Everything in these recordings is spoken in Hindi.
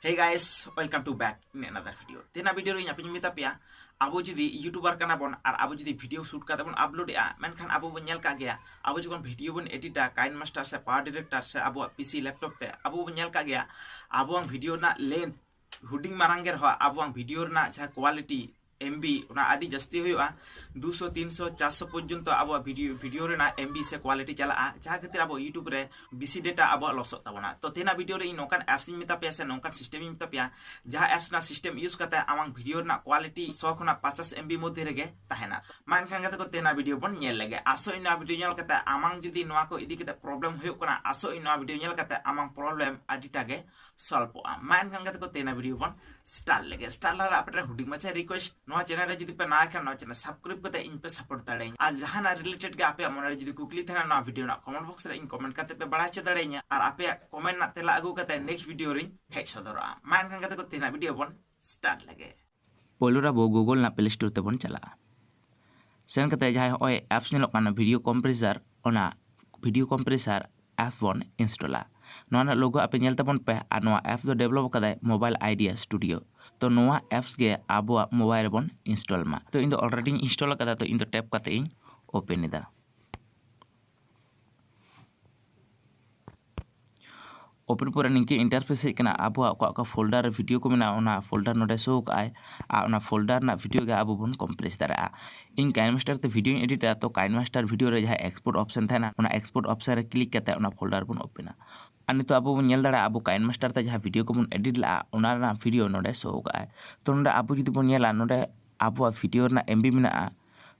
Hey guys, welcome to back in another video. Tena video ri nyapi nyumita pia. Abo judi YouTuber kana bon ar abo judi video shoot kata bon upload ya. Menkhan abo bon nyel ka gaya. Abo jukon video bon edit kain master se power director se abo PC laptop te abo bon nyel ka gaya. Abo ang video na length huding maranger ho abo ang video na cha quality MB una adi jasti हुआ 200 300 400 पर्यंत अब वीडियो रे ना MB से क्वालिटी चला जहाँ खातिर अब यूट्यूब रे बीसी डेटा अब लॉस तबना तो तेना वीडियो रे नोकान एप्स मिता पे से नोकान सिस्टम मिता पे जहाँ एप्स ना सिस्टम यूज करता है आमांग वीडियो ना क्वालिटी 100 खुना 50 MB मध्य रेगे ताहेना मान खान को तेना वीडियो बन नेल लगे आसो इना वीडियो नेल करता आमांग जुदी नोवा को इदी करता प्रॉब्लम हुयो कना आसो इना वीडियो नेल करता आमांग प्रॉब्लम आदिटा गे सॉल्व आ मान खान को तेना वीडियो बन स्टार्ट लगे स्टार्ट ला आपरे हुडिंग मचे रिक्वेस्ट नोवा चैनल रे जदि पे ना खान नोवा चैनल सब्सक्राइब करते इन पे सपोर्ट दाड़े आज जहां ना रिलेटेड के आपे मन रे जदि कुकली थना ना वीडियो ना कमेंट बॉक्स रे इन कमेंट करते पे बड़ा च दाड़े और आपे कमेंट ना तेला अगु करते नेक्स्ट वीडियो रे हेज सदरा मान खान करते को तेना वीडियो बन स्टार्ट लगे पोलोरा बो गूगल ना प्ले स्टोर ते बन चला सेन कते जहां ओय एप्स नेलो काना वीडियो कंप्रेसर ओना वीडियो कंप्रेसर एप्स बन इंस्टॉला नोना लोगो आपे नेल तबन पे आ नोवा एप्स दो डेवलप कदाय मोबाइल आइडिया स्टूडियो तो नोवा एप्स गे आबो मोबाइल बन इंस्टॉल मा तो इन दो ऑलरेडी इंस्टॉल कदा तो इन दो टैप कते इन ओपन इदा ओपन पूरा निके इंटरफेस कना आबो का फोल्डर वीडियो को मेना ओना फोल्डर नोडे शो काय आ ओना फोल्डर ना वीडियो गे आबो बन कंप्रेस दारा इन काइन मास्टर ते वीडियो एडिट तो काइन मास्टर वीडियो रे जहा एक्सपोर्ट ऑप्शन थाना ओना एक्सपोर्ट ऑप्शन रे क्लिक करते ओना फोल्डर बन ओपना अनि तो आबो नेल दारा आबो काइन मास्टर ते जहा वीडियो को बन एडिट ला ओना ना वीडियो नोडे शो काय तो नोडे आबो जदि बन नेला नोडे आबो वीडियो ना एमबी मेना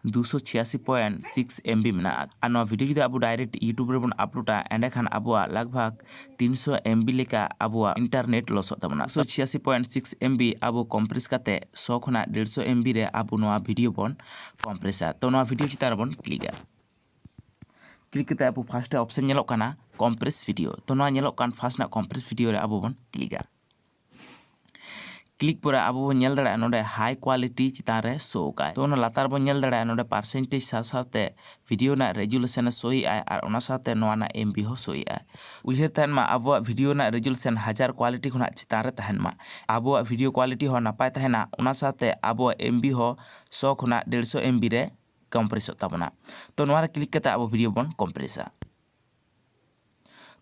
286.6 MB मेना आ वीडियो जदि अब डायरेक्ट यूट्यूब रे बन अपलोडा एंडे खान अब लगभग 300 MB लेका अब इंटरनेट लॉस तबना 286.6 MB अब कंप्रेस करते 100 खना 150 MB रे अब नोवा वीडियो बन कंप्रेसर तो नोवा वीडियो चितार बन क्लिक करते अब फर्स्ट ऑप्शन नेलो काना कंप्रेस वीडियो तो नोवा नेलो कान फर्स्ट ना कंप्रेस वीडियो रे अब बन क्लिक पर अब नेल दड़ा नोडे हाई क्वालिटी चितान रे शो काय तो लातार बन नेल दड़ा नोडे परसेंटेज साथे वीडियो ना रेजुलेशन सोई आय और ओना साथे नोवा ना MB हो सोई आय उइहर तहन मा अब वीडियो ना रेजुलेशन 1000 क्वालिटी खुना चितान रे तहन मा अब वीडियो क्वालिटी हो नापाय तहना ओना साथे अब MB हो 100 खुना 150 MB रे कंप्रेस तबना तो नोवा रे क्लिक करते अब वीडियो बन कंप्रेसा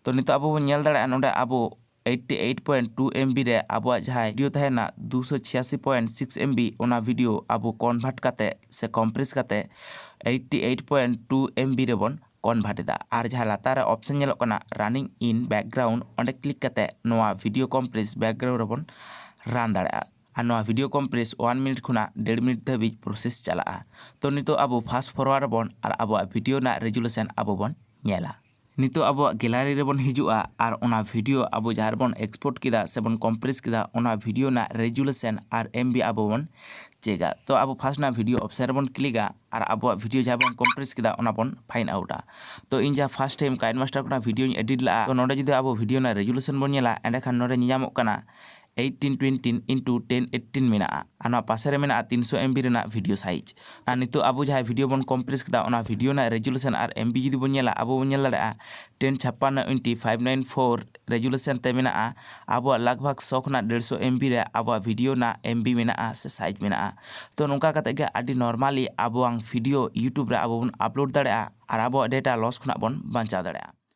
तो नितो अब नेल दड़ा नोडे अब 88.2 MB रे अब जहाँ वीडियो तहना 286.6 MB ओना वीडियो अब कन्वर्ट करते से कंप्रेस करते 88.2 MB रे बन कन्वर्ट दा और जहाँ लातार ऑप्शन नेलो कना रनिंग इन बैकग्राउंड ओंडे क्लिक करते नोवा वीडियो कंप्रेस बैकग्राउंड रे बन रन दाड़ा और नोवा वीडियो कंप्रेस 1 मिनट खुना 1.5 मिनट धाबी प्रोसेस चला तो नितो अब फास्ट फॉरवर्ड बन और अब वीडियो ना रेजुलेशन अब बन नेला नितो अब गैलरी रे बन हिजुआ और ओना वीडियो अब जहाँ बन एक्सपोर्ट किदा से बन कंप्रेस किदा ओना वीडियो ना रेजुलेशन और MB अब बन चेगा तो अब फास्ट ना वीडियो ऑप्शन बन क्लिका और अब वीडियो जहाँ बन कंप्रेस किदा ओना बन फाइन आउटा तो इन जहाँ फर्स्ट टाइम काइन मास्टर को वीडियो एडिट ला तो नोडे जदि अब वीडियो ना रेजुलेशन बन नेला एंडे खान नोडे नियामक कना 1820 into 1080 मेना आना पासे रे मेना 300 MB रेना वीडियो साइज आ नितो अब जहाँ वीडियो बन कंप्रेस किदा ओना वीडियो ना रेजुलेशन और MB जदि बन नेला अब बन नेल दाड़ा 1056 into 594 रेजुलेशन ते मेना अब लगभग 100 खुना 150 MB रे अब वीडियो ना MB मेना से साइज मेना तो नोका कते गे आदि नॉर्मली अब वीडियो यूट्यूब रे अब बन अपलोड दाड़ा और अब डेटा लॉस खुना बन बांचा दाड़ा